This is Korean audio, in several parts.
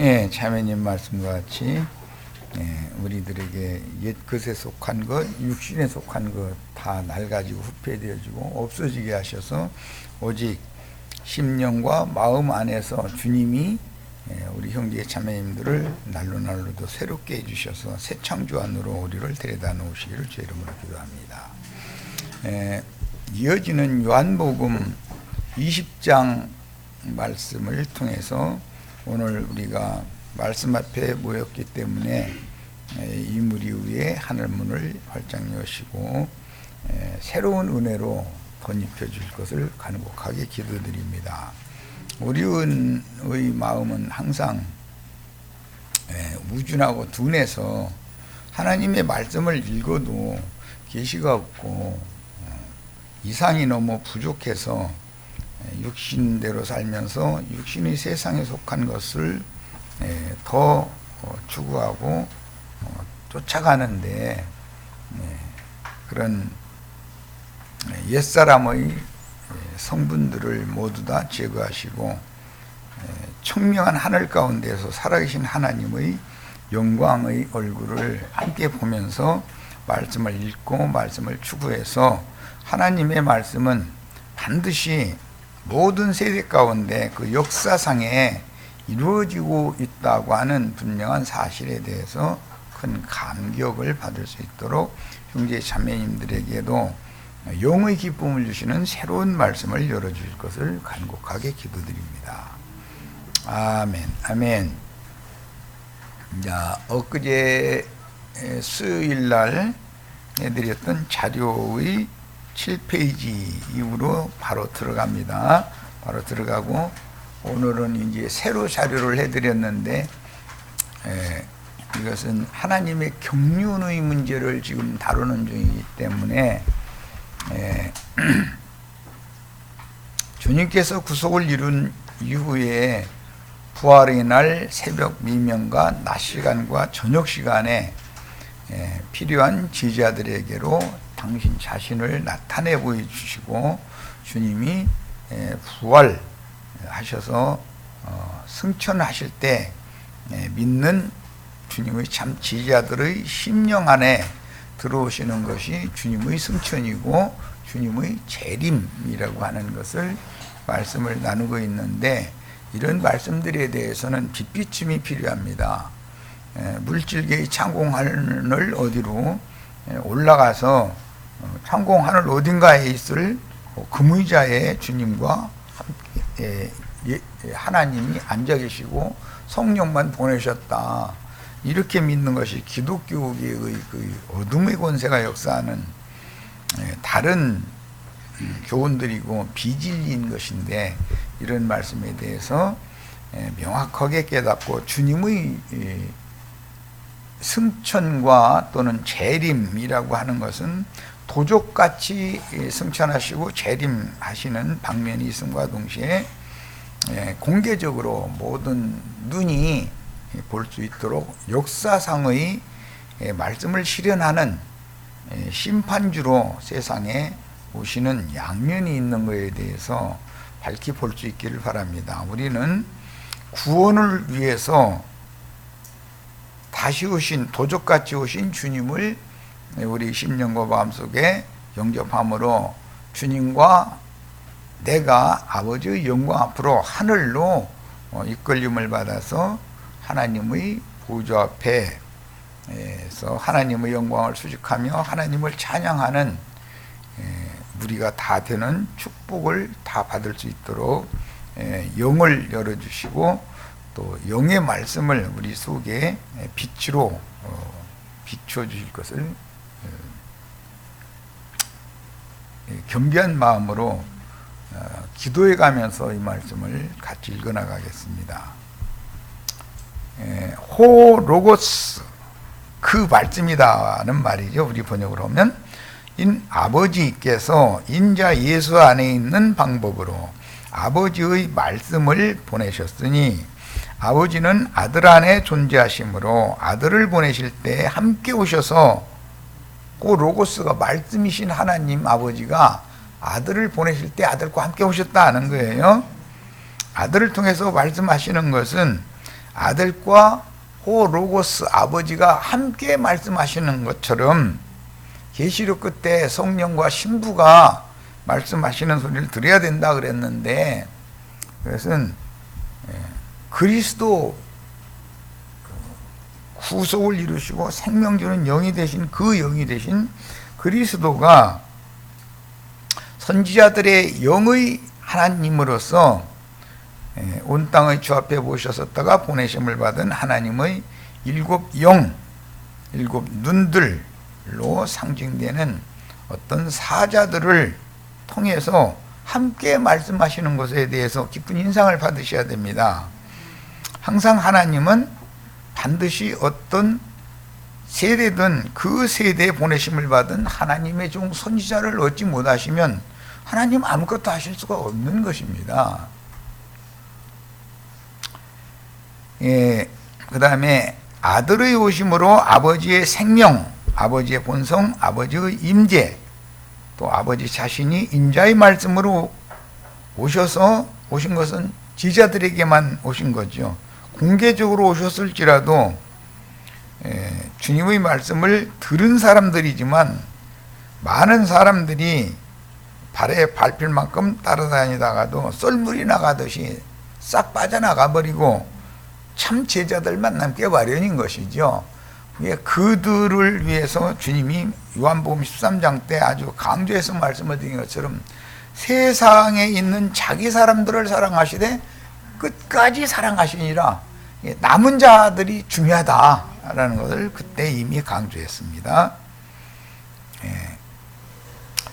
예, 자매님 말씀과 같이 우리들에게 옛 것에 속한 것, 육신에 속한 것 다 낡아지고 후패되어지고 없어지게 하셔서 오직 심령과 마음 안에서 주님이 우리 형제 자매님들을 날로 새롭게 해주셔서 새 창조 안으로 우리를 데려다 놓으시기를 주 이름으로 기도합니다. 이어지는 요한복음 20장 말씀을 통해서 오늘 우리가 말씀 앞에 모였기 때문에 이 무리 위에 하늘문을 활짝 여시고 새로운 은혜로 덧입혀 줄 것을 간곡하게 기도드립니다. 우리의 마음은 항상 우준하고 둔해서 하나님의 말씀을 읽어도 계시가 없고 이상이 너무 부족해서 육신대로 살면서 육신의 세상에 속한 것을 더 추구하고 쫓아가는데 그런 옛사람의 성분들을 모두 다 제거하시고 청명한 하늘 가운데서 살아계신 하나님의 영광의 얼굴을 함께 보면서 말씀을 읽고 말씀을 추구해서 하나님의 말씀은 반드시 모든 세대 가운데 그 역사상에 이루어지고 있다고 하는 분명한 사실에 대해서 큰 감격을 받을 수 있도록 형제 자매님들에게도 영의 기쁨을 주시는 새로운 말씀을 열어주실 것을 간곡하게 기도드립니다. 아멘, 아멘. 자, 엊그제 수요일날 해드렸던 자료의 7페이지 이후로 바로 들어갑니다. 바로 들어가고 오늘은 이제 새로 자료를 해드렸는데 이것은 하나님의 경륜의 문제를 지금 다루는 중이기 때문에 주님께서 구속을 이룬 이후에 부활의 날 새벽 미명과 낮 시간과 저녁 시간에 필요한 제자들에게로 당신 자신을 나타내 보여주시고 주님이 부활하셔서 승천하실 때 믿는 주님의 참 제자들의 심령 안에 들어오시는 것이 주님의 승천이고 주님의 재림이라고 하는 것을 말씀을 나누고 있는데 이런 말씀들에 대해서는 빛비침이 필요합니다. 물질계의 창공하늘 어디로 올라가서 창공하늘 어딘가에 있을 금의자의 주님과 함께 하나님이 앉아 계시고 성령만 보내셨다. 이렇게 믿는 것이 기독교계의 그 어둠의 권세가 역사하는 다른 교훈들이고 비진리인 것인데 이런 말씀에 대해서 명확하게 깨닫고 주님의 승천과 또는 재림이라고 하는 것은 도적같이 승천하시고 재림하시는 방면이 있음과 동시에 공개적으로 모든 눈이 볼 수 있도록 역사상의 말씀을 실현하는 심판주로 세상에 오시는 양면이 있는 것에 대해서 밝히 볼 수 있기를 바랍니다. 우리는 구원을 위해서 다시 오신 도적같이 오신 주님을 우리 심령과 마음속에 영접함으로 주님과 내가 아버지의 영광 앞으로 하늘로 이끌림을 받아서 하나님의 보좌 앞에서 하나님의 영광을 수식하며 하나님을 찬양하는 우리가 다 되는 축복을 다 받을 수 있도록 영을 열어주시고 또 영의 말씀을 우리 속에 빛으로 비춰주실 것을 겸비한 마음으로 기도해 가면서 이 말씀을 같이 읽어나가겠습니다. 호 로고스 그 말씀이다는 말이죠. 우리 번역으로 하면 아버지께서 인자 예수 안에 있는 방법으로 아버지의 말씀을 보내셨으니 아버지는 아들 안에 존재하시므로 아들을 보내실 때 함께 오셔서 그 로고스가 말씀이신 하나님 아버지가 아들을 보내실 때 아들과 함께 오셨다 하는 거예요. 아들을 통해서 말씀하시는 것은 아들과 호 로고스 아버지가 함께 말씀하시는 것처럼 계시록 끝에 성령과 신부가 말씀하시는 소리를 들어야 된다 그랬는데, 그것은 그리스도 구속을 이루시고 생명 주는 영이 되신 그 영이 되신 그리스도가 선지자들의 영의 하나님으로서 온 땅의 주 앞에 모셨었다가 보내심을 받은 하나님의 일곱 영, 일곱 눈들로 상징되는 어떤 사자들을 통해서 함께 말씀하시는 것에 대해서 깊은 인상을 받으셔야 됩니다. 항상 하나님은 반드시 어떤 세대든 그 세대에 보내심을 받은 하나님의 종 선지자를 얻지 못하시면 하나님 아무것도 하실 수가 없는 것입니다. 그 다음에 아들의 오심으로 아버지의 생명, 아버지의 본성, 아버지의 임재, 또 아버지 자신이 인자의 말씀으로 오신 것은 지자들에게만 오신 거죠. 공개적으로 오셨을지라도 주님의 말씀을 들은 사람들이지만 많은 사람들이 발에 밟힐 만큼 따라다니다가도 썰물이 나가듯이 싹 빠져나가 버리고 참 제자들만 남게 마련인 것이죠. 그들을 위해서 주님이 요한복음 13장 때 아주 강조해서 말씀을 드린 것처럼 세상에 있는 자기 사람들을 사랑하시되 끝까지 사랑하시니라, 남은 자들이 중요하다라는 것을 그때 이미 강조했습니다.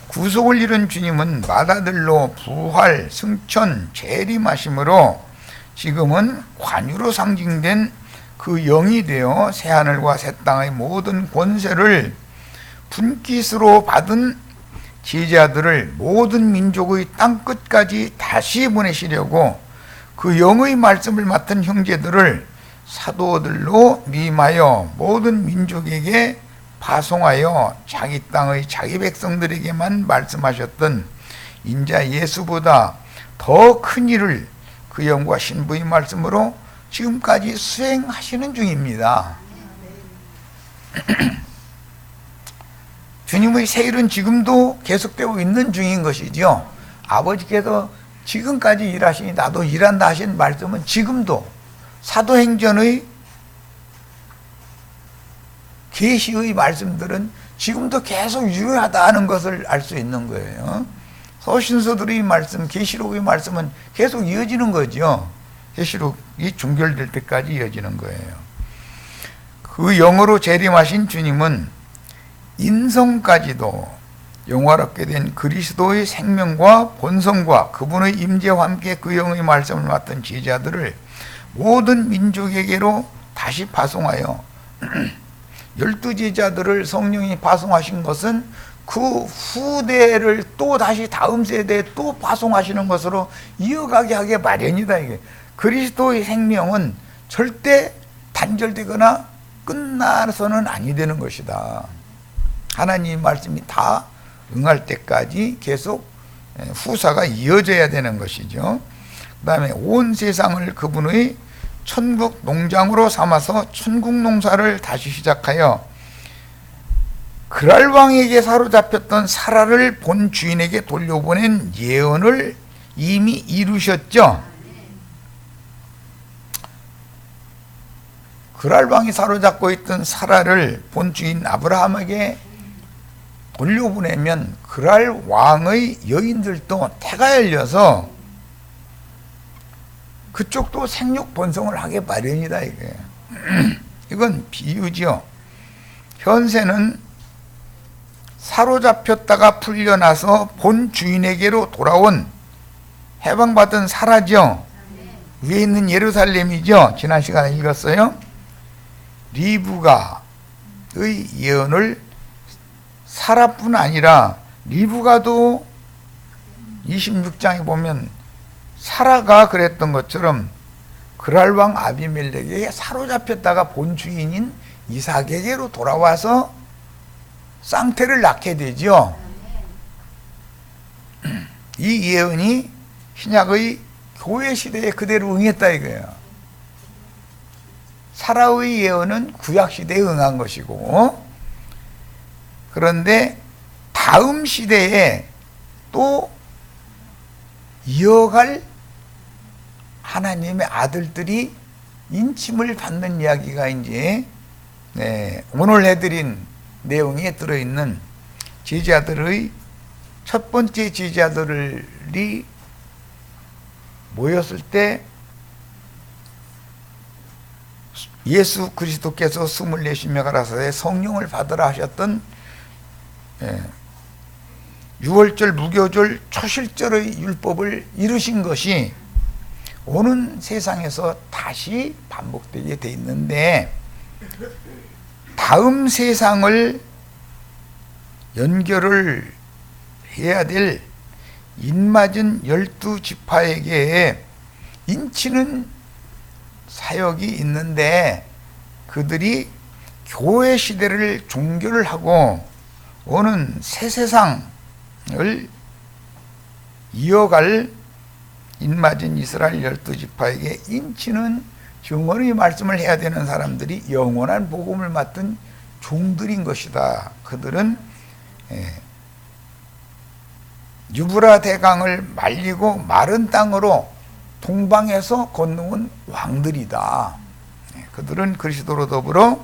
구속을 이룬 주님은 맏아들로 부활, 승천, 재림하심으로 지금은 관유로 상징된 그 영이 되어 새하늘과 새 땅의 모든 권세를 분깃으로 받은 제자들을 모든 민족의 땅끝까지 다시 보내시려고 그 영의 말씀을 맡은 형제들을 사도들로 미임하여 모든 민족에게 파송하여 자기 땅의 자기 백성들에게만 말씀하셨던 인자 예수보다 더 큰 일을 그 영과 신부의 말씀으로 지금까지 수행하시는 중입니다. 주님의 새 일은 지금도 계속되고 있는 중인 것이죠. 아버지께서 지금까지 일하시니 나도 일한다 하신 말씀은 지금도 사도행전의 계시의 말씀들은 지금도 계속 유효하다 하는 것을 알 수 있는 거예요. 서신서들의 말씀, 계시록의 말씀은 계속 이어지는 거죠. 계시록이 종결될 때까지 이어지는 거예요. 그 영으로 재림하신 주님은 인성까지도 영화롭게 된 그리스도의 생명과 본성과 그분의 임재와 함께 그 영의 말씀을 맡은 제자들을 모든 민족에게로 다시 파송하여 12제자들을 성령이 파송하신 것은 그 후대를 또 다시 다음 세대에 또 파송하시는 것으로 이어가게 하게 마련이다. 이게 그리스도의 생명은 절대 단절되거나 끝나서는 아니 되는 것이다. 하나님의 말씀이 다 응할 때까지 계속 후사가 이어져야 되는 것이죠. 그 다음에 온 세상을 그분의 천국 농장으로 삼아서 천국 농사를 다시 시작하여 그랄 왕에게 사로잡혔던 사라를 본 주인에게 돌려보낸 예언을 이미 이루셨죠. 그랄 왕이 사로잡고 있던 사라를 본 주인 아브라함에게 돌려보내면 그랄 왕의 여인들도 태가 열려서 그쪽도 생육 번성을 하게 마련이다 이게. 이건 비유죠. 현세는 사로잡혔다가 풀려나서 본 주인에게로 돌아온 해방받은 사라죠. 위에 있는 예루살렘이죠. 지난 시간에 읽었어요. 리브가의 예언을 사라뿐 아니라 리브가도 26장에 보면 사라가 그랬던 것처럼 그랄왕 아비멜렉에게 사로잡혔다가 본 주인인 이삭에게로 돌아와서 쌍태를 낳게 되죠. 이 예언이 신약의 교회 시대에 그대로 응했다 이거예요. 사라의 예언은 구약 시대에 응한 것이고, 그런데 다음 시대에 또 이어갈 하나님의 아들들이 인침을 받는 이야기가 이제 오늘 해드린 내용에 들어있는 제자들의 첫 번째 제자들이 모였을 때 예수 그리스도께서 24신명 가라사대 성령을 받으라 하셨던 6월절 무교절 초실절의 율법을 이루신 것이 오는 세상에서 다시 반복되게 돼 있는데, 다음 세상을 연결을 해야 될 인맞은 12지파에게 인치는 사역이 있는데, 그들이 교회 시대를 종교를 하고 오는 새 세상을 이어갈 인맞은 이스라엘 12지파에게 인치는 증언의 말씀을 해야 되는 사람들이 영원한 복음을 맡은 종들인 것이다. 그들은 유브라 대강을 말리고 마른 땅으로 동방에서 건너온 왕들이다. 그들은 그리스도로 더불어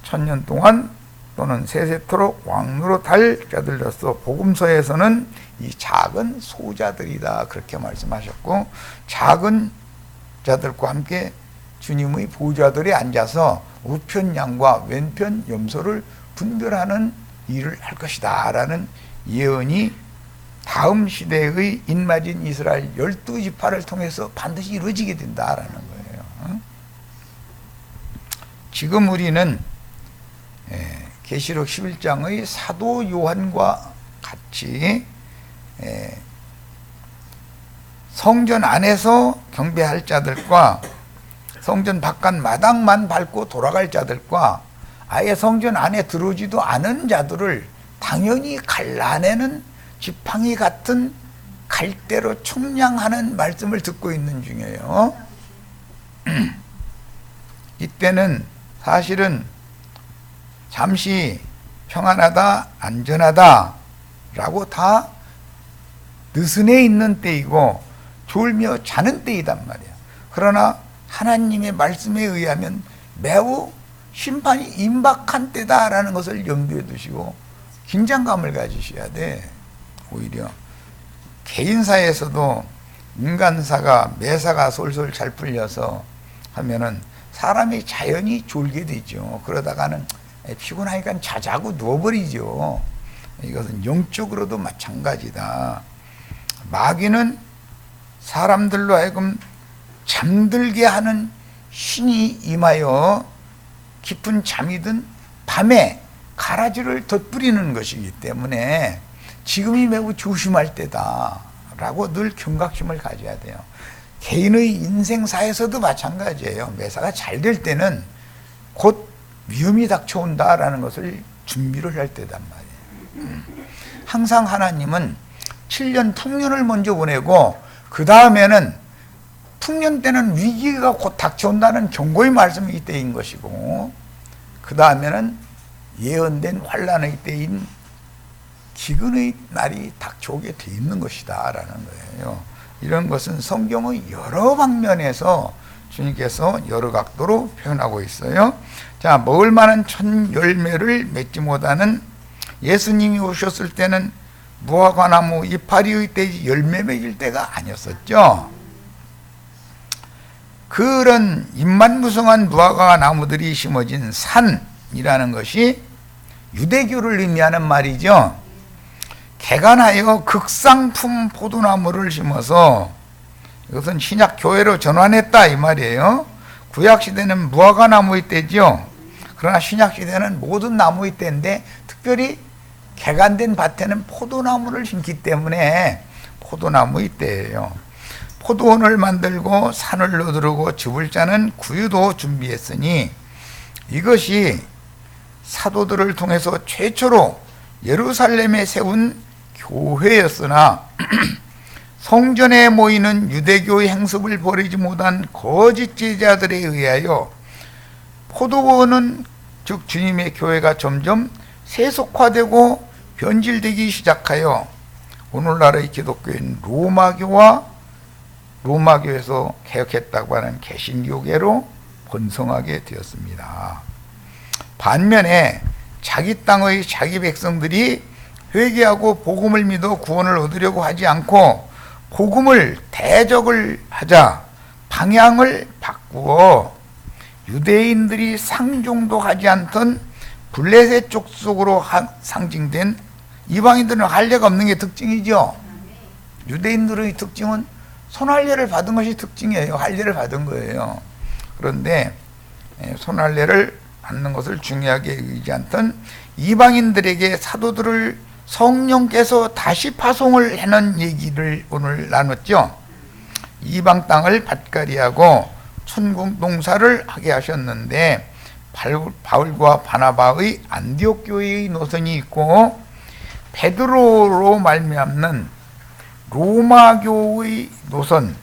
1000년 동안 또는 세세토록 왕노로 탈 자들로서 복음서에서는 이 작은 소자들이다 그렇게 말씀하셨고, 작은 자들과 함께 주님의 보좌들에 앉아서 우편 양과 왼편 염소를 분별하는 일을 할 것이다 라는 예언이 다음 시대의 인맞은 이스라엘 12지파를 통해서 반드시 이루어지게 된다라는 거예요. 지금 우리는 계시록 11장의 사도 요한과 같이 성전 안에서 경배할 자들과 성전 바깥 마당만 밟고 돌아갈 자들과 아예 성전 안에 들어오지도 않은 자들을 당연히 갈라내는 지팡이 같은 갈대로 총량하는 말씀을 듣고 있는 중이에요. 이때는 사실은 잠시 평안하다, 안전하다 라고 다 느슨해 있는 때이고 졸며 자는 때이단 말이야. 그러나 하나님의 말씀에 의하면 매우 심판이 임박한 때다라는 것을 염두에 두시고 긴장감을 가지셔야 돼. 오히려 개인사에서도 인간사가 매사가 솔솔 잘 풀려서 하면은 사람이 자연히 졸게 되죠. 그러다가는 피곤하니까 자자고 누워버리죠. 이것은 영적으로도 마찬가지다. 마귀는 사람들로 하여금 잠들게 하는 신이 임하여 깊은 잠이 든 밤에 가라지를 덧부리는 것이기 때문에 지금이 매우 조심할 때다라고 늘 경각심을 가져야 돼요. 개인의 인생사에서도 마찬가지예요. 매사가 잘 될 때는 곧 위험이 닥쳐온다라는 것을 준비를 할 때단 말이에요. 항상 하나님은 7년 풍년을 먼저 보내고 그 다음에는 풍년 때는 위기가 곧 닥쳐온다는 경고의 말씀이 때인 것이고, 그 다음에는 예언된 환란의 때인 기근의 날이 닥쳐오게 돼 있는 것이다 라는 거예요. 이런 것은 성경의 여러 방면에서 주님께서 여러 각도로 표현하고 있어요. 자, 먹을 만한 첫 열매를 맺지 못하는, 예수님이 오셨을 때는 무화과나무 이파리의 때 열매 맺을 때가 아니었었죠. 그런 잎만무성한 무화과 나무들이 심어진 산이라는 것이 유대교를 의미하는 말이죠. 개간하여 극상품 포도나무를 심어서 이것은 신약 교회로 전환했다 이 말이에요. 구약 시대는 무화과 나무의 때죠. 그러나 신약 시대는 모든 나무의 때인데 특별히 개간된 밭에는 포도나무를 심기 때문에 포도나무의 때예요. 포도원을 만들고 산을 너두르고 즙을 짜는 구유도 준비했으니 이것이 사도들을 통해서 최초로 예루살렘에 세운 교회였으나 성전에 모이는 유대교의 행습을 버리지 못한 거짓 제자들에 의하여 포도원은 즉 주님의 교회가 점점 세속화되고 변질되기 시작하여 오늘날의 기독교인 로마교에서 개혁했다고 하는 개신교계로 번성하게 되었습니다. 반면에 자기 땅의 자기 백성들이 회개하고 복음을 믿어 구원을 얻으려고 하지 않고 복음을 대적을 하자 방향을 바꾸어 유대인들이 상종도 하지 않던 블레셋 족속으로 상징된 이방인들은 할례가 없는 게 특징이죠. 유대인들의 특징은 손할례를 받은 것이 특징이에요. 할례를 받은 거예요. 그런데 손할례를 받는 것을 중요하게 여기지 않던 이방인들에게 사도들을 성령께서 다시 파송을 해놓은 얘기를 오늘 나눴죠. 이방 땅을 밭갈이하고 천국 농사를 하게 하셨는데 바울과 바나바의 안디옥 교회의 노선이 있고 베드로로 말미암는 로마교의 노선으로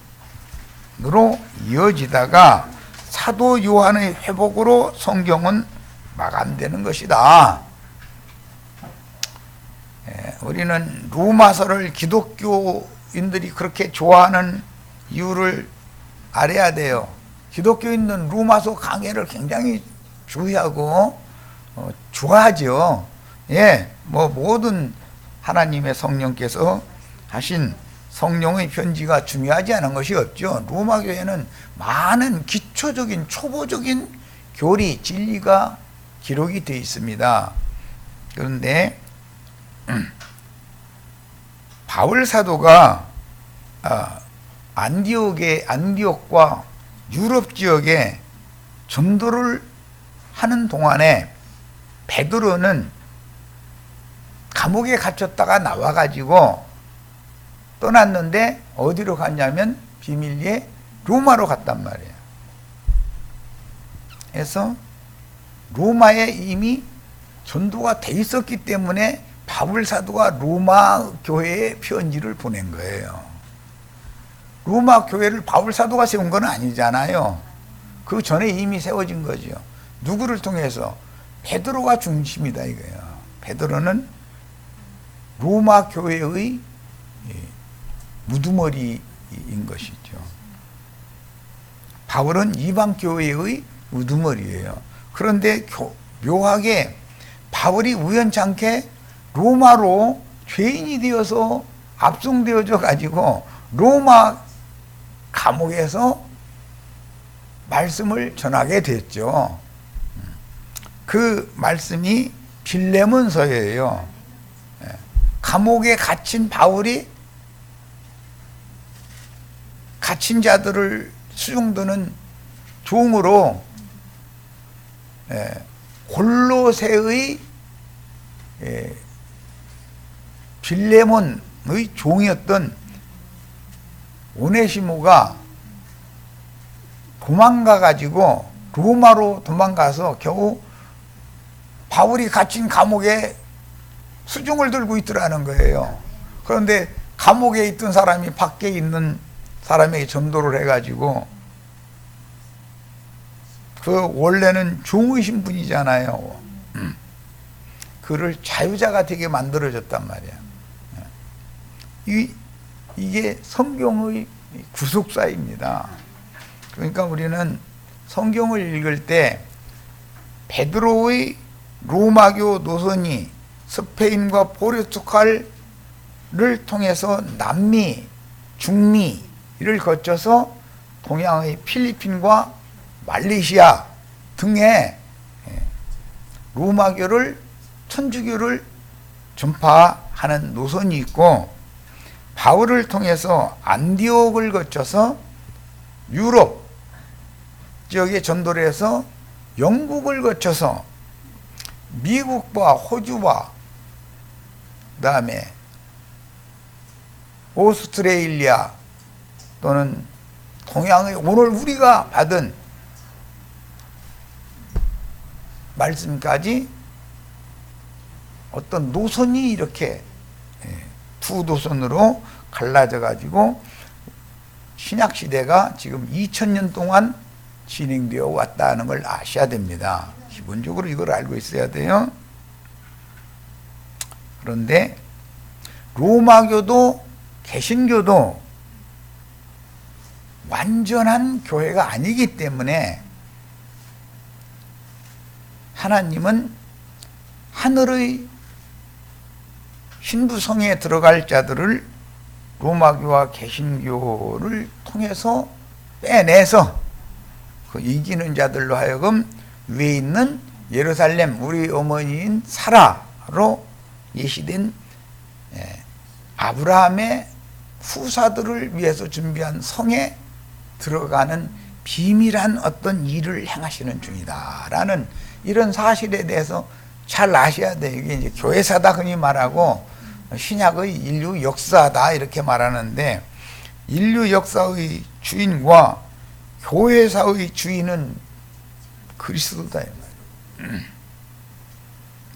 이어지다가 사도 요한의 회복으로 성경은 마감되는 것이다. 우리는 로마서를 기독교인들이 그렇게 좋아하는 이유를 알아야 돼요. 기독교인들은 로마서 강해를 굉장히 주의하고 좋아하죠. 모든 하나님의 성령께서 하신 성령의 편지가 중요하지 않은 것이 없죠. 로마 교회는 많은 기초적인 초보적인 교리, 진리가 기록이 되어 있습니다. 그런데 바울 사도가 안디옥과 유럽 지역에 전도를 하는 동안에 베드로는 감옥에 갇혔다가 나와가지고 떠났는데 어디로 갔냐면 비밀리에 로마로 갔단 말이에요. 그래서 로마에 이미 전도가 돼 있었기 때문에 바울 사도가 로마 교회에 편지를 보낸 거예요. 로마 교회를 바울 사도가 세운 건 아니잖아요. 그 전에 이미 세워진 거죠. 누구를 통해서? 베드로가 중심이다 이거예요. 베드로는 로마 교회의 무두머리인 것이죠. 바울은 이방 교회의 우두머리예요. 그런데 묘하게 바울이 우연찮게 로마로 죄인이 되어서 압송되어져 가지고 로마 감옥에서 말씀을 전하게 됐죠. 그 말씀이 빌레몬서예요. 감옥에 갇힌 바울이 갇힌 자들을 수용드는 종으로 골로새의 빌레몬의 종이었던 오네시모가 도망가가지고 로마로 도망가서 겨우 바울이 갇힌 감옥에 수종을 들고 있더라는 거예요. 그런데 감옥에 있던 사람이 밖에 있는 사람에게 전도를 해가지고 그 원래는 종의 신분이잖아요. 그를 자유자가 되게 만들어줬단 말이야. 이게 성경의 구속사입니다. 그러니까 우리는 성경을 읽을 때 베드로의 로마교 노선이 스페인과 포르투갈을 통해서 남미, 중미를 거쳐서 동양의 필리핀과 말레이시아 등의 로마교를 천주교를 전파하는 노선이 있고 바울을 통해서 안디옥을 거쳐서 유럽 지역에 전도를 해서 영국을 거쳐서 미국과 호주와 그다음에 오스트레일리아 또는 동양의 오늘 우리가 받은 말씀까지 어떤 노선이 이렇게 두 노선으로 갈라져 가지고 신약 시대가 지금 2000년 동안 진행되어 왔다는 걸 아셔야 됩니다. 기본적으로 이걸 알고 있어야 돼요. 그런데 로마교도 개신교도 완전한 교회가 아니기 때문에 하나님은 하늘의 신부성에 들어갈 자들을 로마교와 개신교를 통해서 빼내서 그 이기는 자들로 하여금 위에 있는 예루살렘 우리 어머니인 사라로 예시된 아브라함의 후사들을 위해서 준비한 성에 들어가는 비밀한 어떤 일을 행하시는 중이다라는 이런 사실에 대해서 잘 아셔야 돼요. 이게 이제 교회사다 흔히 말하고 신약의 인류 역사다 이렇게 말하는데, 인류 역사의 주인과 교회사의 주인은 그리스도다 이 말이에요.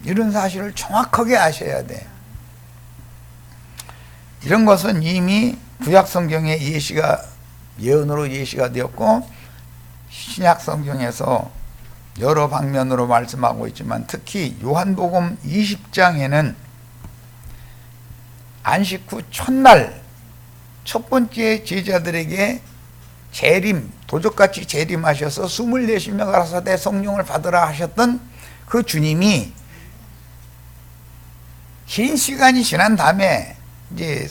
이런 사실을 정확하게 아셔야 돼. 이런 것은 이미 구약 성경에 예언으로 예시가 되었고 신약 성경에서 여러 방면으로 말씀하고 있지만, 특히 요한복음 20장에는 안식 후 첫날 첫 번째 제자들에게 재림, 도적같이 재림하셔서 24명 가라사대 성령을 받으라 하셨던 그 주님이 긴 시간이 지난 다음에 이제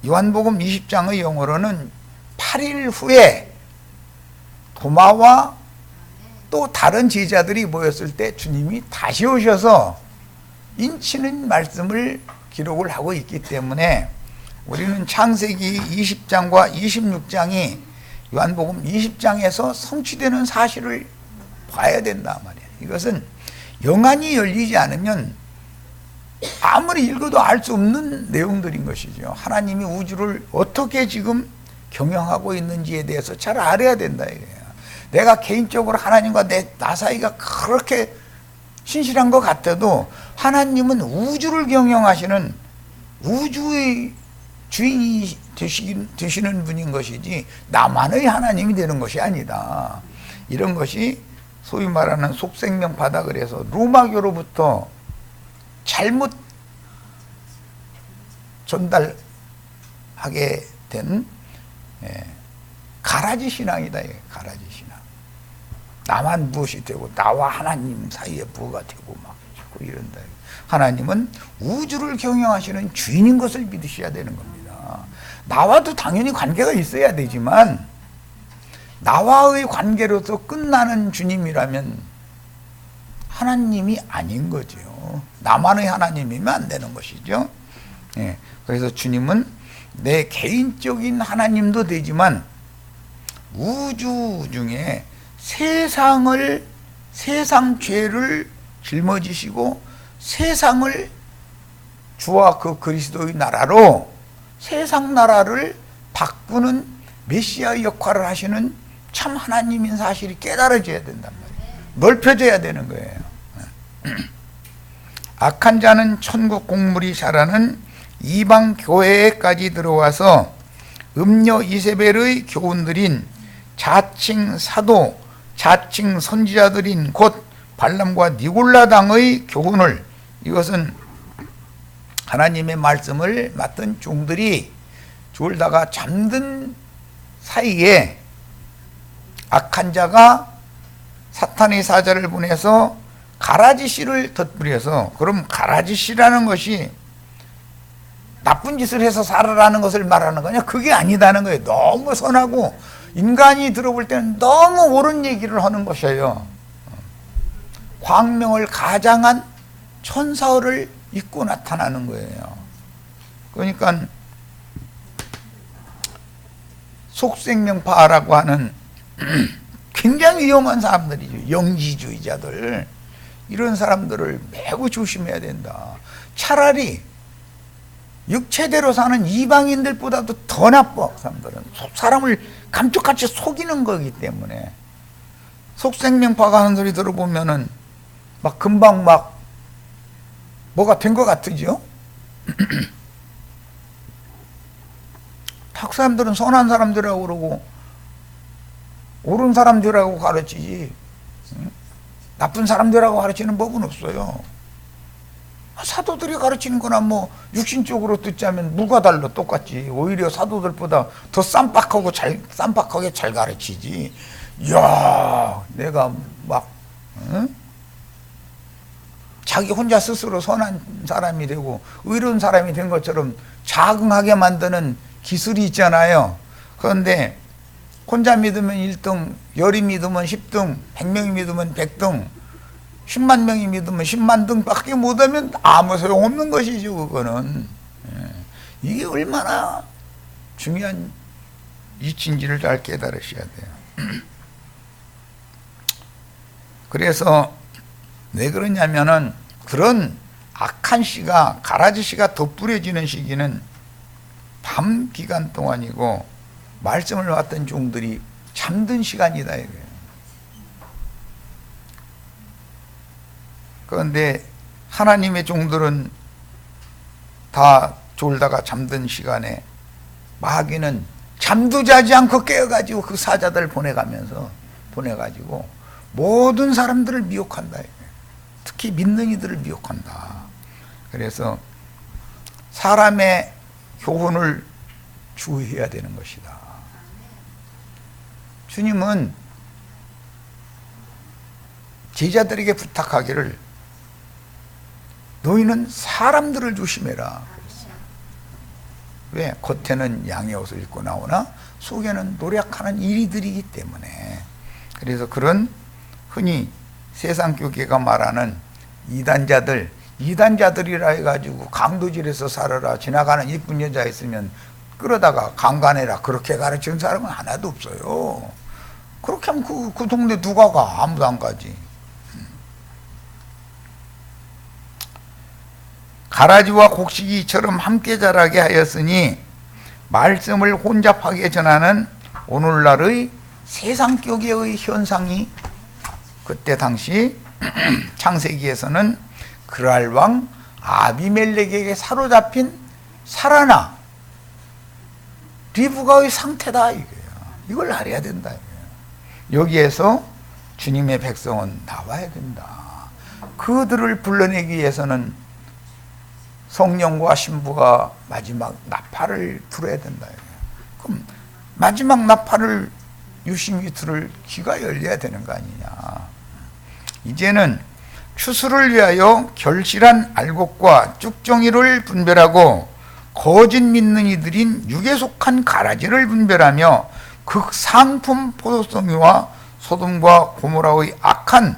요한복음 20장의 용어로는 8일 후에 도마와 또 다른 제자들이 모였을 때 주님이 다시 오셔서 인치는 말씀을 기록을 하고 있기 때문에 우리는 창세기 20장과 26장이 요한복음 20장에서 성취되는 사실을 봐야 된단 말이에요. 이것은 영안이 열리지 않으면 아무리 읽어도 알 수 없는 내용들인 것이죠. 하나님이 우주를 어떻게 지금 경영하고 있는지에 대해서 잘 알아야 된다 이거예요. 내가 개인적으로 하나님과 나 사이가 그렇게 신실한 것 같아도 하나님은 우주를 경영하시는 우주의 주인이 되시는 분인 것이지 나만의 하나님이 되는 것이 아니다. 이런 것이 소위 말하는 속생명파다 그래서 로마교로부터 잘못 전달하게 된 가라지 신앙이다. 가라지 신앙. 나만 무엇이 되고 나와 하나님 사이에 뭐가 되고 막 이런다. 하나님은 우주를 경영하시는 주인인 것을 믿으셔야 되는 겁니다. 나와도 당연히 관계가 있어야 되지만 나와의 관계로서 끝나는 주님이라면 하나님이 아닌 거죠. 나만의 하나님이면 안 되는 것이죠. 그래서 주님은 내 개인적인 하나님도 되지만 우주 중에 세상 죄를 짊어지시고 세상을 주와 그 그리스도의 나라로 세상 나라를 바꾸는 메시아 역할을 하시는 참 하나님인 사실이 깨달아져야 된단 말이에요. 넓혀져야 되는 거예요. 악한 자는 천국 공물이 자라는 이방 교회에까지 들어와서 음녀 이세벨의 교훈들인 자칭 사도, 자칭 선지자들인 곧 발람과 니골라 당의 교훈을, 이것은 하나님의 말씀을 맡은 종들이 졸다가 잠든 사이에 악한 자가 사탄의 사자를 보내서 가라지 씨를 덧부려서, 그럼 가라지 씨라는 것이 나쁜 짓을 해서 살아라는 것을 말하는 거냐? 그게 아니다는 거예요. 너무 선하고 인간이 들어볼 때는 너무 옳은 얘기를 하는 것이에요. 광명을 가장한 천사를 입고 나타나는 거예요. 그러니까 속생명파라고 하는 굉장히 위험한 사람들이죠. 영지주의자들. 이런 사람들을 매우 조심해야 된다. 차라리 육체대로 사는 이방인들보다도 더 나빠. 사람들은 사람을 감쪽같이 속이는 거기 때문에. 속생명파가 하는 소리 들어보면은 막 금방 막 뭐가 된 것 같으죠. 탁 사람들은 선한 사람들이라고 그러고 옳은 사람 되라고 가르치지 나쁜 사람 되라고 가르치는 법은 없어요. 사도들이 가르치는 거나 뭐 육신적으로 듣자면 누가 달라 똑같지. 오히려 사도들보다 더 쌈박하게 잘 가르치지. 이야, 내가 막 자기 혼자 스스로 선한 사람이 되고 의로운 사람이 된 것처럼 자긍하게 만드는 기술이 있잖아요. 그런데 혼자 믿으면 1등, 열이 믿으면 10등, 100명이 믿으면 100등, 10만 명이 믿으면 10만 등밖에 못하면 아무 소용없는 것이죠. 그거는. 이게 얼마나 중요한 이치인지를 잘 깨달으셔야 돼요. 그래서 왜 그러냐면은 그런 악한 씨가, 가라지 씨가 덧뿌려지는 시기는 밤 기간 동안이고 말씀을 받던 종들이 잠든 시간이다 이거예요. 그런데 하나님의 종들은 다 졸다가 잠든 시간에 마귀는 잠도 자지 않고 깨어가지고 그 사자들 보내가지고 모든 사람들을 미혹한다. 특히 믿는 이들을 미혹한다. 그래서 사람의 교훈을 주의해야 되는 것이다. 주님은 제자들에게 부탁하기를 너희는 사람들을 조심해라. 왜? 겉에는 양의 옷을 입고 나오나 속에는 노력하는 이리들이기 때문에. 그래서 그런 흔히 세상 교계가 말하는 이단자들이라 해가지고 강도질에서 살아라, 지나가는 이쁜 여자 있으면 끌어다가 강간해라, 그렇게 가르치는 사람은 하나도 없어요. 그렇게 하면 그 동네 누가 가? 아무도 안 가지. 가라지와 곡식이처럼 함께 자라게 하였으니 말씀을 혼잡하게 전하는 오늘날의 세상 교계의 현상이 그때 당시 창세기에서는 그랄 왕 아비멜렉에게 사로잡힌 사라나 리브가의 상태다 이거예요. 이걸 알아야 된다 이거예요. 여기에서 주님의 백성은 나와야 된다. 그들을 불러내기 위해서는 성령과 신부가 마지막 나팔을 불어야 된다 이거예요. 그럼 마지막 나팔을 유심히 들을 귀가 열려야 되는 거 아니냐. 이제는 추수를 위하여 결실한 알곡과 쭉정이를 분별하고 거짓 믿는 이들인 육에 속한 가라지를 분별하며 극상품 포도송이와 소돔과 고모라의 악한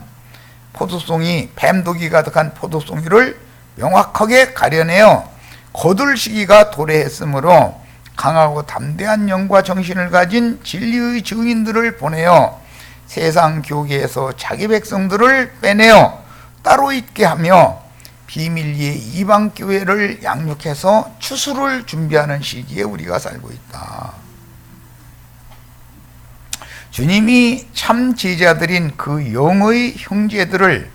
포도송이 뱀독이 가득한 포도송이를 명확하게 가려내어 거둘 시기가 도래했으므로 강하고 담대한 영과 정신을 가진 진리의 증인들을 보내어 세상 교계에서 자기 백성들을 빼내어 따로 있게 하며 비밀리에 이방 교회를 양육해서 추수를 준비하는 시기에 우리가 살고 있다. 주님이 참 제자들인 그 영의 형제들을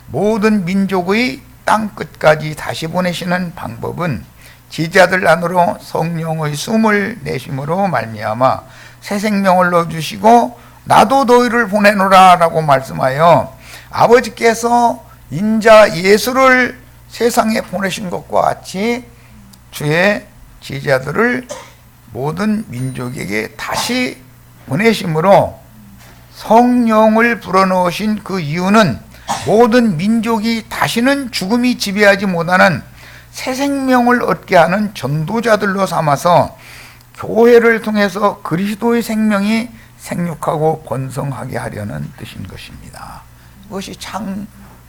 모든 민족의 땅 끝까지 다시 보내시는 방법은 제자들 안으로 성령의 숨을 내심으로 말미암아 새 생명을 넣어주시고 나도 너희를 보내노라 라고 말씀하여 아버지께서 인자 예수를 세상에 보내신 것과 같이 주의 제자들을 모든 민족에게 다시 보내심으로 성령을 불어넣으신 그 이유는 모든 민족이 다시는 죽음이 지배하지 못하는 새 생명을 얻게 하는 전도자들로 삼아서 교회를 통해서 그리스도의 생명이 생육하고 번성하게 하려는 뜻인 것입니다. 이것이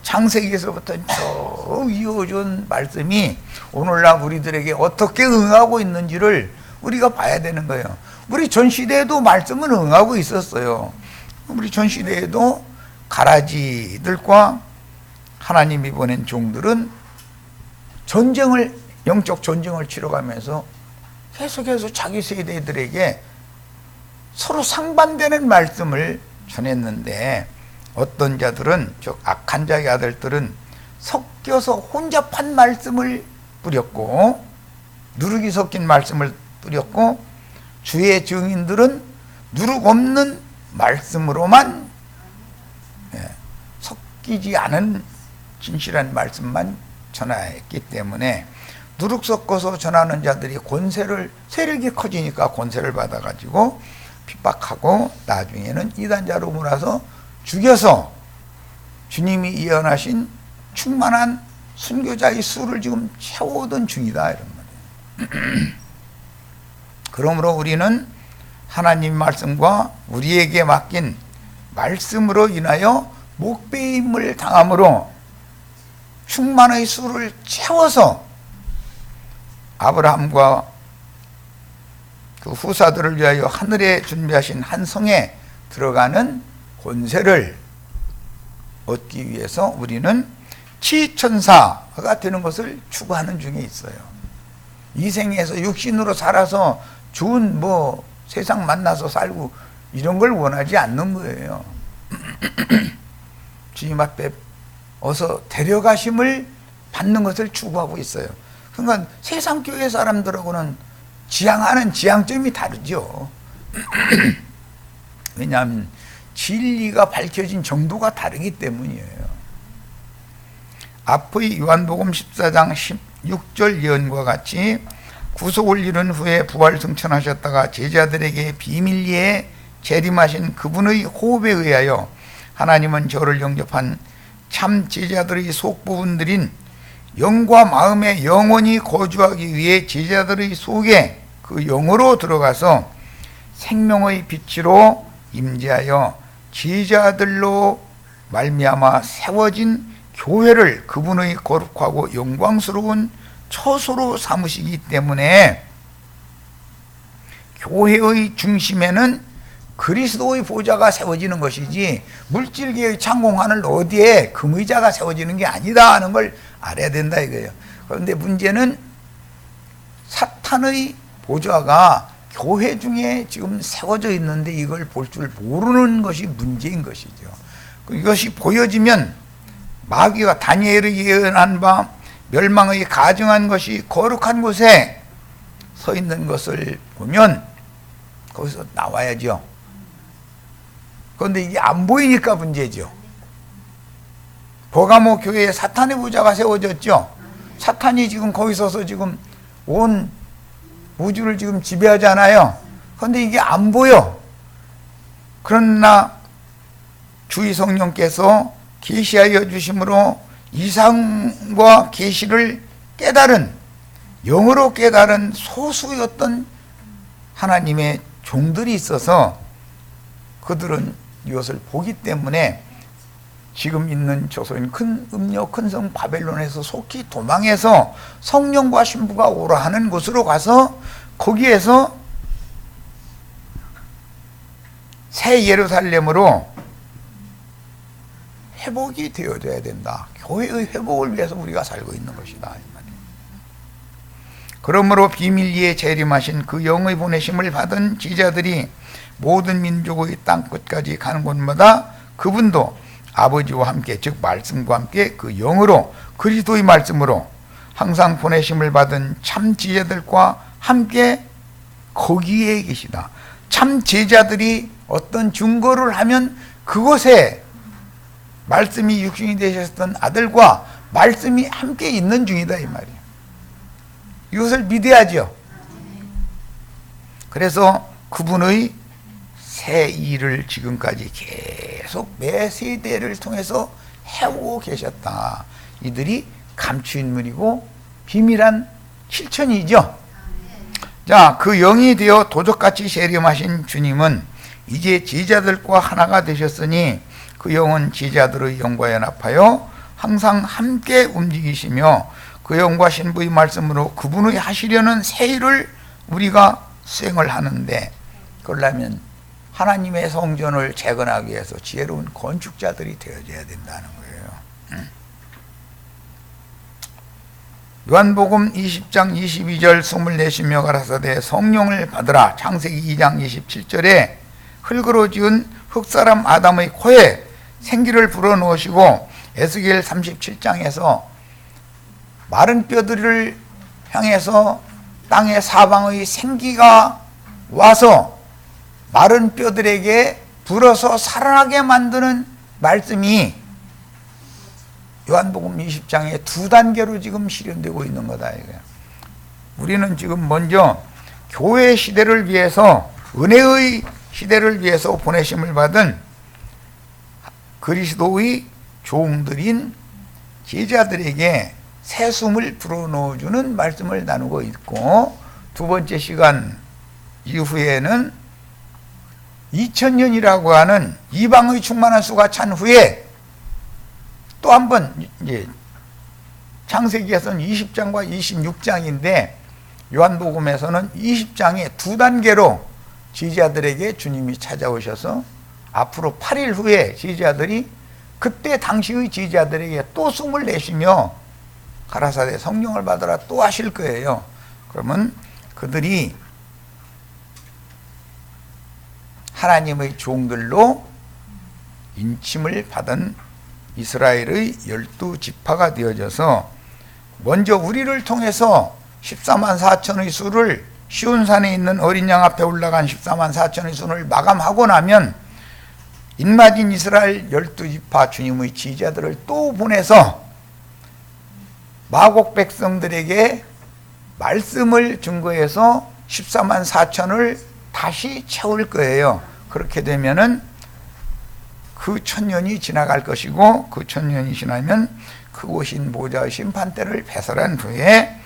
창세기에서부터 쭉 이어준 말씀이 오늘날 우리들에게 어떻게 응하고 있는지를 우리가 봐야 되는 거예요. 우리 전시대에도 말씀은 응하고 있었어요. 우리 전시대에도 가라지들과 하나님이 보낸 종들은 영적 전쟁을 치러가면서 계속해서 자기 세대들에게 서로 상반되는 말씀을 전했는데 어떤 자들은, 즉 악한 자의 아들들은 섞여서 혼잡한 말씀을 뿌렸고 누룩이 섞인 말씀을 뿌렸고 주의 증인들은 누룩 없는 말씀으로만 섞이지 않은 진실한 말씀만 전하였기 때문에 누룩 섞어서 전하는 자들이 세력이 커지니까 권세를 받아가지고 핍박하고 나중에는 이단자로 몰아서 죽여서 주님이 예언하신 충만한 순교자의 수를 지금 채우던 중이다 이런 말이에요. 그러므로 우리는 하나님 말씀과 우리에게 맡긴 말씀으로 인하여 목배임을 당함으로 충만의 수를 채워서 아브라함과 그 후사들을 위하여 하늘에 준비하신 한 성에 들어가는 권세를 얻기 위해서 우리는 치천사가 되는 것을 추구하는 중에 있어요. 이 생에서 육신으로 살아서 좋은 세상 만나서 살고 이런 걸 원하지 않는 거예요. 주님 앞에 어서 데려가심을 받는 것을 추구하고 있어요. 그러니까 세상 교회 사람들하고는 지향하는 지향점이 다르죠. 왜냐하면 진리가 밝혀진 정도가 다르기 때문이에요. 앞의 요한복음 14장 16절 예언과 같이 구속을 이룬 후에 부활승천하셨다가 제자들에게 비밀리에 재림하신 그분의 호흡에 의하여 하나님은 저를 영접한 참 제자들의 속부분들인 영과 마음에 영원히 거주하기 위해 제자들의 속에 그 영으로 들어가서 생명의 빛으로 임재하여 제자들로 말미암아 세워진 교회를 그분의 거룩하고 영광스러운 처소로 삼으시기 때문에 교회의 중심에는 그리스도의 보좌가 세워지는 것이지 물질계의 창공하늘 어디에 금의자가 세워지는 게 아니다 하는 걸 알아야 된다 이거예요. 그런데 문제는 사탄의 보좌가 교회 중에 지금 세워져 있는데 이걸 볼 줄 모르는 것이 문제인 것이죠. 이것이 보여지면 마귀가 다니엘이 예언한 바 멸망의 가증한 것이 거룩한 곳에 서 있는 것을 보면 거기서 나와야죠. 그런데 이게 안 보이니까 문제죠. 버가모 교회에 사탄의 보좌가 세워졌죠. 사탄이 지금 거기 서서 지금 온 우주를 지금 지배하잖아요. 그런데 이게 안 보여. 그러나 주의 성령께서 계시하여 주심으로 이상과 계시를 깨달은 영으로 깨달은 소수였던 하나님의 종들이 있어서 그들은 이것을 보기 때문에 지금 있는 조선 큰 음녀 큰 성 바벨론에서 속히 도망해서 성령과 신부가 오라 하는 곳으로 가서 거기에서 새 예루살렘으로 회복이 되어져야 된다. 교회의 회복을 위해서 우리가 살고 있는 것이다. 그러므로 비밀리에 재림하신 그 영의 보내심을 받은 지자들이 모든 민족의 땅 끝까지 가는 곳마다 그분도 아버지와 함께 즉 말씀과 함께 그 영으로 그리스도의 말씀으로 항상 보내심을 받은 참 지자들과 함께 거기에 계시다. 참 제자들이 어떤 증거를 하면 그곳에 말씀이 육신이 되셨던 아들과 말씀이 함께 있는 중이다 이 말이에요. 이것을 믿어야죠. 그래서 그분의 새 일을 지금까지 계속 매 세대를 통해서 해오고 계셨다. 이들이 감추인물이고 비밀한 실천이죠. 자, 그 영이 되어 도적같이 세렴하신 주님은 이제 제자들과 하나가 되셨으니 그 영은 제자들의 영과 연합하여 항상 함께 움직이시며 그 영과 신부의 말씀으로 그분의 하시려는 새 일을 우리가 수행을 하는데 그러려면 하나님의 성전을 재건하기 위해서 지혜로운 건축자들이 되어져야 된다는 거예요. 요한복음 20장 22절 24시며 가라사대 성령을 받으라. 창세기 2장 27절에 흙으로 지은 흙사람 아담의 코에 생기를 불어넣으시고 에스겔 37장에서 마른 뼈들을 향해서 땅의 사방의 생기가 와서 마른 뼈들에게 불어서 살아나게 만드는 말씀이 요한복음 20장에 두 단계로 지금 실현되고 있는 거다 이거야. 우리는 지금 먼저 교회 시대를 위해서, 은혜의 시대를 위해서 보내심을 받은 그리스도의 종들인 제자들에게 새 숨을 불어넣어주는 말씀을 나누고 있고, 두 번째 시간 이후에는 2000년이라고 하는 이방의 충만한 수가 찬 후에 또 한 번, 이제 창세기에서는 20장과 26장인데 요한복음에서는 20장의 두 단계로 제자들에게 주님이 찾아오셔서 앞으로 8일 후에 제자들이, 그때 당시의 제자들에게 또 숨을 내쉬며 가라사대 성령을 받으라 또 하실 거예요. 그러면 그들이 하나님의 종들로 인침을 받은 이스라엘의 12지파가 되어져서 먼저 우리를 통해서 14만 4천의 수를, 시온산에 있는 어린 양 앞에 올라간 14만 4천의 수를 마감하고 나면 인마진 이스라엘 12지파 주님의 제자들을 또 보내서 마곡 백성들에게 말씀을 증거해서 14만 4천을 다시 채울 거예요. 그렇게 되면은 그 1000년이 지나갈 것이고, 그 1000년이 지나면 크고신 보좌의 심판대를 배설한 후에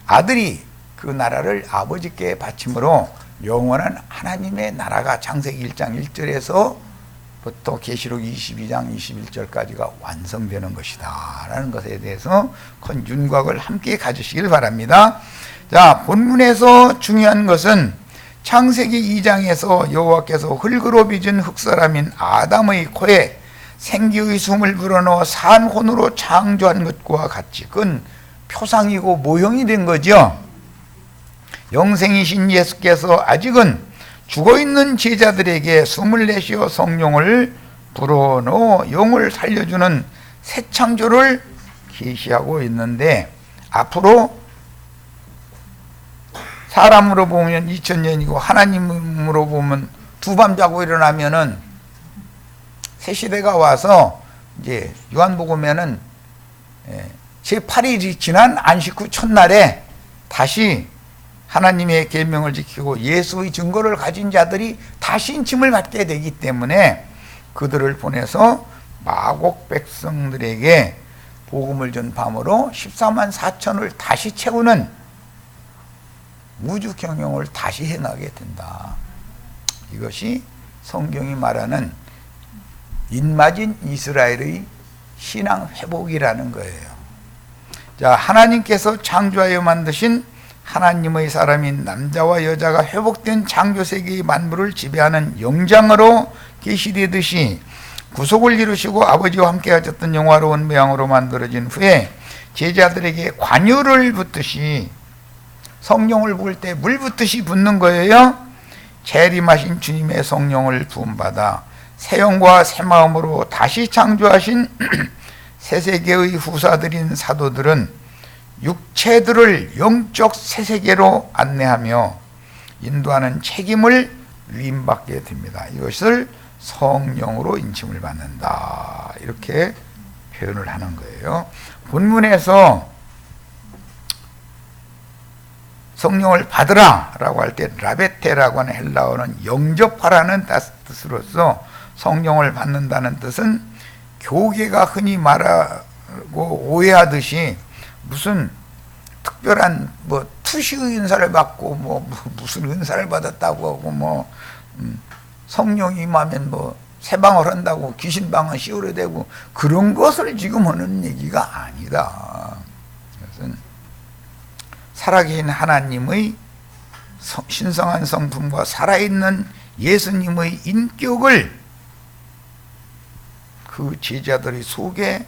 아들이 그 나라를 아버지께 바침으로 영원한 하나님의 나라가 창세기 1장 1절에서부터 계시록 22장 21절까지가 완성되는 것이다 라는 것에 대해서 큰 윤곽을 함께 가지시길 바랍니다. 자, 본문에서 중요한 것은 창세기 2장에서 여호와께서 흙으로 빚은 흙사람인 아담의 코에 생기의 숨을 불어넣어 산혼으로 창조한 것과 같이, 그건 표상이고 모형이 된 거죠. 영생이신 예수께서 아직은 죽어있는 제자들에게 숨을 내쉬어 성령을 불어넣어 영을 살려주는 새 창조를 계시하고 있는데, 앞으로 사람으로 보면 2000년이고 하나님으로 보면 두 밤 자고 일어나면은 새 시대가 와서, 이제 요한복음에는 제8일이 지난 안식 후 첫날에 다시 하나님의 계명을 지키고 예수의 증거를 가진 자들이 다시 인침을 받게 되기 때문에 그들을 보내서 마곡 백성들에게 복음을 전함으로 14만 4천을 다시 채우는 우주 경영을 다시 해나가게 된다. 이것이 성경이 말하는 인마진 이스라엘의 신앙 회복이라는 거예요. 자, 하나님께서 창조하여 만드신 하나님의 사람인 남자와 여자가 회복된 창조 세계의 만물을 지배하는 영장으로 계시되듯이 구속을 이루시고 아버지와 함께 하셨던 영화로운 모양으로 만들어진 후에 제자들에게 관유를 붓듯이, 성령을 부을 때 물 붓듯이 붓는 거예요. 재림하신 주님의 성령을 부음받아 새 영과 새 마음으로 다시 창조하신 새 세계의 후사들인 사도들은 육체들을 영적 새 세계로 안내하며 인도하는 책임을 위임받게 됩니다. 이것을 성령으로 인침을 받는다, 이렇게 표현을 하는 거예요. 본문에서 성령을 받으라 라고 할 때 라베테라고 하는 헬라어는 영접하라는 뜻으로서 성령을 받는다는 뜻은 교계가 흔히 말하고 오해하듯이 무슨 특별한 뭐 투시의 은사를 받고 뭐 무슨 은사를 받았다고 하고 성령이 임하면 뭐 새방을 한다고 귀신방을 씌우려대고 그런 것을 지금 하는 얘기가 아니다. 그것은 살아계신 하나님의 신성한 성품과 살아있는 예수님의 인격을 그 제자들의 속에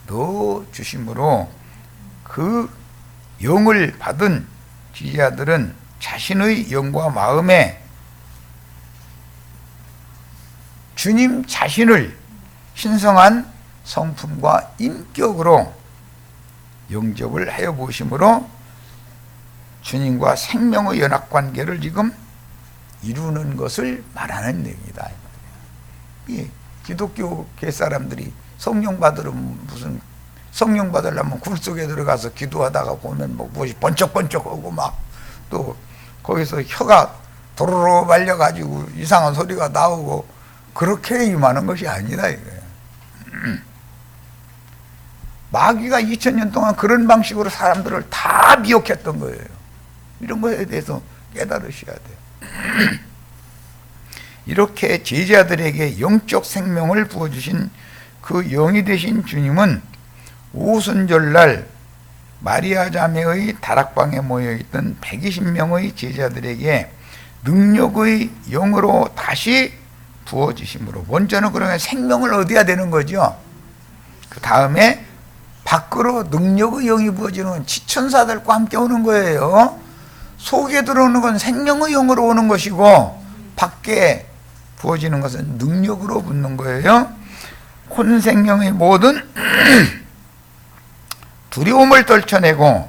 넣어 주심으로 그 영을 받은 제자들은 자신의 영과 마음에 주님 자신을 신성한 성품과 인격으로 영접을 하여 보심으로 주님과 생명의 연합관계를 지금 이루는 것을 말하는 얘기다. 예, 기독교 계 사람들이 성령 받으려면 무슨 성령 받으려면 굴 속에 들어가서 기도하다가 보면 뭐 무엇이 번쩍번쩍하고 막 또 거기서 혀가 도로로 말려가지고 이상한 소리가 나오고 그렇게 임하는 것이 아니다 이거예요. 마귀가 2000년 동안 그런 방식으로 사람들을 다 미혹했던 거예요. 이런 것에 대해서 깨달으셔야 돼요. 이렇게 제자들에게 영적 생명을 부어주신 그 영이 되신 주님은 오순절날 마리아 자매의 다락방에 모여있던 120명의 제자들에게 능력의 영으로 다시 부어주심으로, 먼저는 그러면 생명을 얻어야 되는 거죠. 그 다음에 밖으로 능력의 영이 부어지는 지천사들과 함께 오는 거예요. 속에 들어오는 건 생명의 영으로 오는 것이고 밖에 부어지는 것은 능력으로 붙는 거예요. 혼생명의 모든 두려움을 떨쳐내고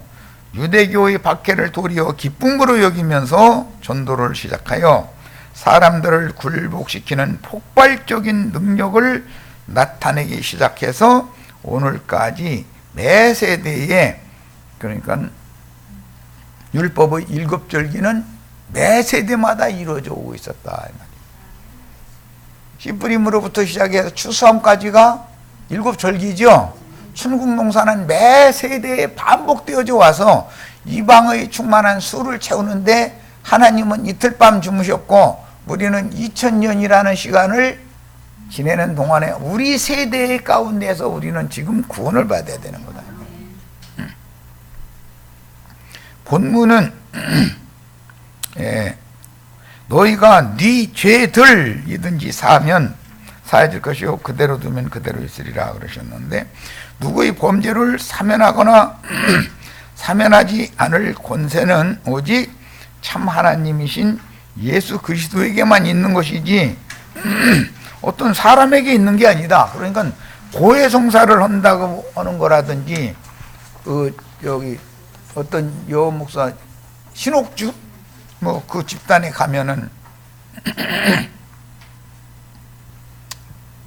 유대교의 박해를 도리어 기쁨으로 여기면서 전도를 시작하여 사람들을 굴복시키는 폭발적인 능력을 나타내기 시작해서 오늘까지 매 세대에, 그러니까 율법의 7절기는 매 세대마다 이루어져 오고 있었다. 씨뿌림으로부터 시작해서 추수함까지가 7절기죠. 춘국농사는 매 세대에 반복되어져 와서 이방의 충만한 수를 채우는데 하나님은 이틀 밤 주무셨고 우리는 2000년이라는 시간을 지내는 동안에 우리 세대 가운데서 우리는 지금 구원을 받아야 되는 거다. 본문은 너희가 네 죄들이든지 사하면 사해질 것이요 그대로 두면 그대로 있으리라 그러셨는데, 누구의 범죄를 사면하거나 사면하지 않을 권세는 오직 참 하나님이신 예수 그리스도에게만 있는 것이지 어떤 사람에게 있는 게 아니다. 그러니까 고해성사를 한다고 하는 거라든지 여기 어떤 여 목사 신옥주 뭐 그 집단에 가면은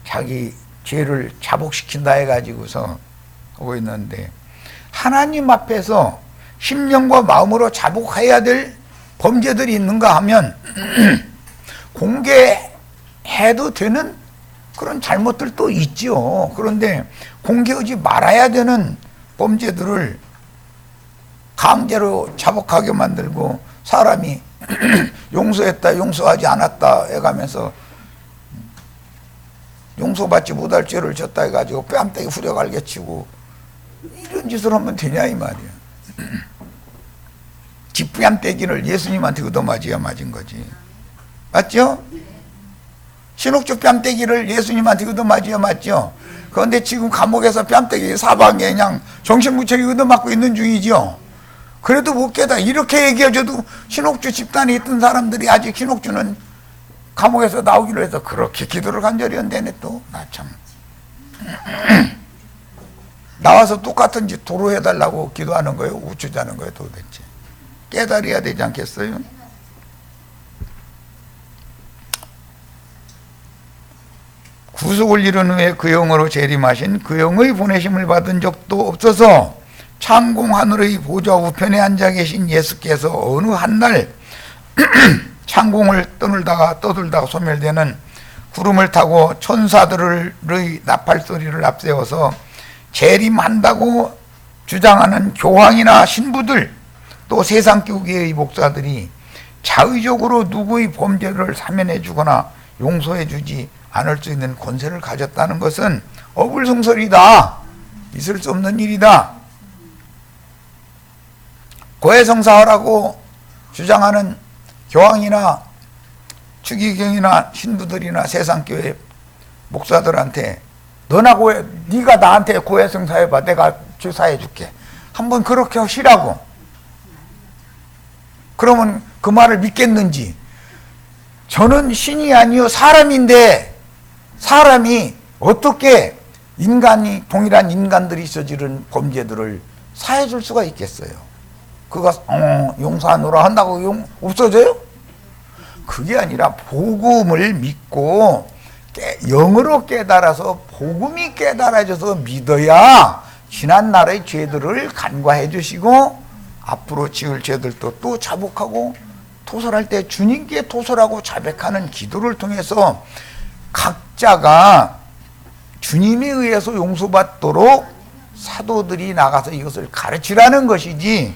자기 죄를 자복시킨다 해가지고서 하고 있는데, 하나님 앞에서 심령과 마음으로 자복해야 될 범죄들이 있는가 하면 공개해도 되는 그런 잘못들도 있죠. 그런데 공개하지 말아야 되는 범죄들을 강제로 자복하게 만들고 사람이 용서했다 용서하지 않았다 해가면서 용서받지 못할 죄를 졌다 해가지고 뺨때기 후려갈게 치고 이런 짓을 하면 되냐 이 말이야. 지 뺨때기를 예수님한테 얻어맞아야 맞은 거지. 맞죠? 신옥주 뺨때기를 예수님한테 얻어맞아야 맞죠? 그런데 지금 감옥에서 뺨때기 사방에 그냥 정신무체하게 얻어맞고 있는 중이죠. 그래도 못 깨다. 이렇게 얘기해줘도 신옥주 집단에 있던 사람들이 아직 신옥주는 감옥에서 나오기로 해서 그렇게 기도를 간절히 한다네. 또 나 참 나와서 똑같은 짓 도로 해달라고 기도하는 거예요? 우쭈자는 거예요? 도대체 깨달아야 되지 않겠어요? 구속을 이룬 후에 그 영으로 재림하신 그 영의 보내심을 받은 적도 없어서 창공 하늘의 보좌 우편에 앉아 계신 예수께서 어느 한날 창공을 떠들다가 소멸되는 구름을 타고 천사들의 나팔 소리를 앞세워서 재림한다고 주장하는 교황이나 신부들, 또 세상 교계의 목사들이 자의적으로 누구의 범죄를 사면해 주거나 용서해 주지 않을 수 있는 권세를 가졌다는 것은 어불성설이다. 있을 수 없는 일이다. 고해성사하라고 주장하는 교황이나 추기경이나 신부들이나 세상교회 목사들한테 네가 나한테 고해성사해봐. 내가 주사해줄게. 한번 그렇게 하시라고. 그러면 그 말을 믿겠는지. 저는 신이 아니요 사람인데 사람이 어떻게 동일한 인간들이 저지른 범죄들을 사해줄 수가 있겠어요? 그가 용서하노라 한다고 없어져요? 그게 아니라 복음을 믿고 영으로 깨달아서 복음이 깨달아져서 믿어야 지난날의 죄들을 간과해 주시고 앞으로 지을 죄들도 또 자복하고 토설할 때 주님께 토설하고 자백하는 기도를 통해서 각자가 주님에 의해서 용서받도록 사도들이 나가서 이것을 가르치라는 것이지,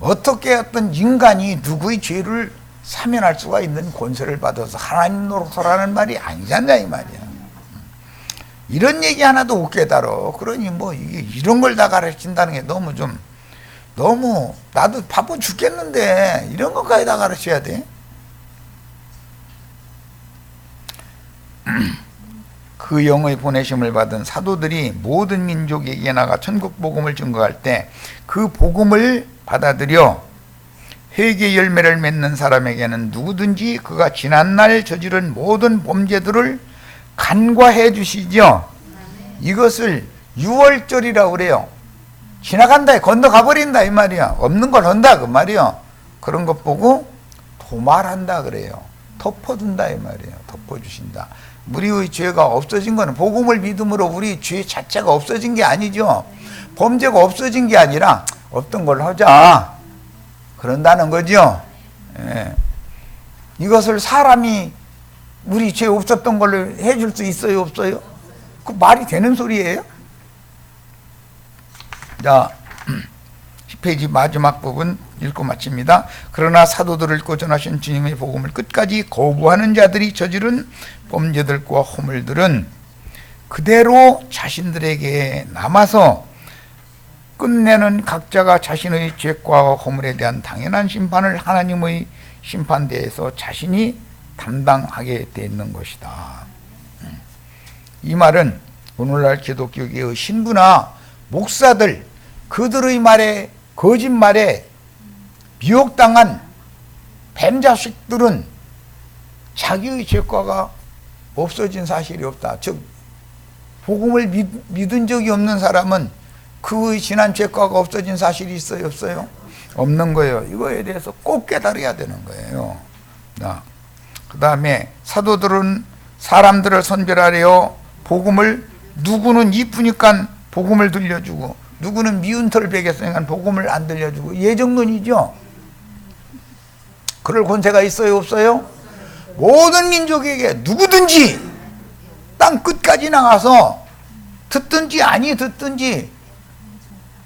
어떻게 어떤 인간이 누구의 죄를 사면할 수가 있는 권세를 받아서 하나님 노릇하라는 말이 아니잖아 이 말이야. 이런 얘기 하나도 못 깨달아. 그러니 뭐 이런 걸 다 가르친다는 게 너무 나도 바빠 죽겠는데 이런 것까지 다 가르쳐야 돼? 그 영의 보내심을 받은 사도들이 모든 민족에게 나가 천국 복음을 증거할 때 그 복음을 받아들여 회개 열매를 맺는 사람에게는 누구든지 그가 지난날 저지른 모든 범죄들을 간과해 주시죠. 이것을 유월절이라고 그래요. 지나간다, 건너가 버린다 이 말이야. 없는 걸 한다 그 말이야. 그런 것 보고 도말한다 그래요. 덮어둔다 이 말이에요. 덮어주신다. 우리의 죄가 없어진 거는 복음을 믿음으로 우리 죄 자체가 없어진 게 아니죠. 범죄가 없어진 게 아니라 없던 걸 하자 그런다는 거죠. 예. 이것을 사람이 우리 죄 없었던 걸로 해줄 수 있어요, 없어요? 그 말이 되는 소리예요? 자, 10페이지 마지막 부분 읽고 마칩니다. 그러나 사도들을 고전하신 주님의 복음을 끝까지 거부하는 자들이 저지른 범죄들과 허물들은 그대로 자신들에게 남아서 끝내는 각자가 자신의 죄과 허물에 대한 당연한 심판을 하나님의 심판대에서 자신이 담당하게 돼 있는 것이다. 이 말은 오늘날 기독교계의 신부나 목사들, 그들의 말에, 거짓말에 미혹당한 뱀자식들은 자기의 죄과가 없어진 사실이 없다. 즉 복음을 믿은 적이 없는 사람은 그의 지난 죄과가 없어진 사실이 있어요, 없어요? 없는 거예요. 이거에 대해서 꼭 깨달아야 되는 거예요. 그 다음에 사도들은 사람들을 선별하려 복음을, 누구는 이쁘니까 복음을 들려주고 누구는 미운 털 베겼으니까 복음을 안 들려주고, 예정론이죠. 그럴 권세가 있어요, 없어요? 모든 민족에게 누구든지 땅 끝까지 나가서 듣든지 아니 듣든지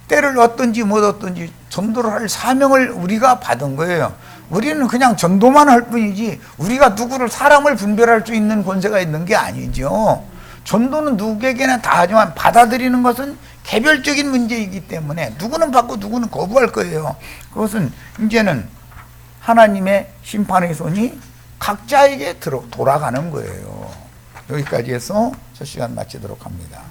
때를 얻든지 못 얻든지 전도를 할 사명을 우리가 받은 거예요. 우리는 그냥 전도만 할 뿐이지 우리가 누구를, 사람을 분별할 수 있는 권세가 있는 게 아니죠. 전도는 누구에게나 다 하지만 받아들이는 것은 개별적인 문제이기 때문에 누구는 받고 누구는 거부할 거예요. 그것은 이제는 하나님의 심판의 손이 각자에게 돌아가는 거예요. 여기까지 해서 첫 시간 마치도록 합니다.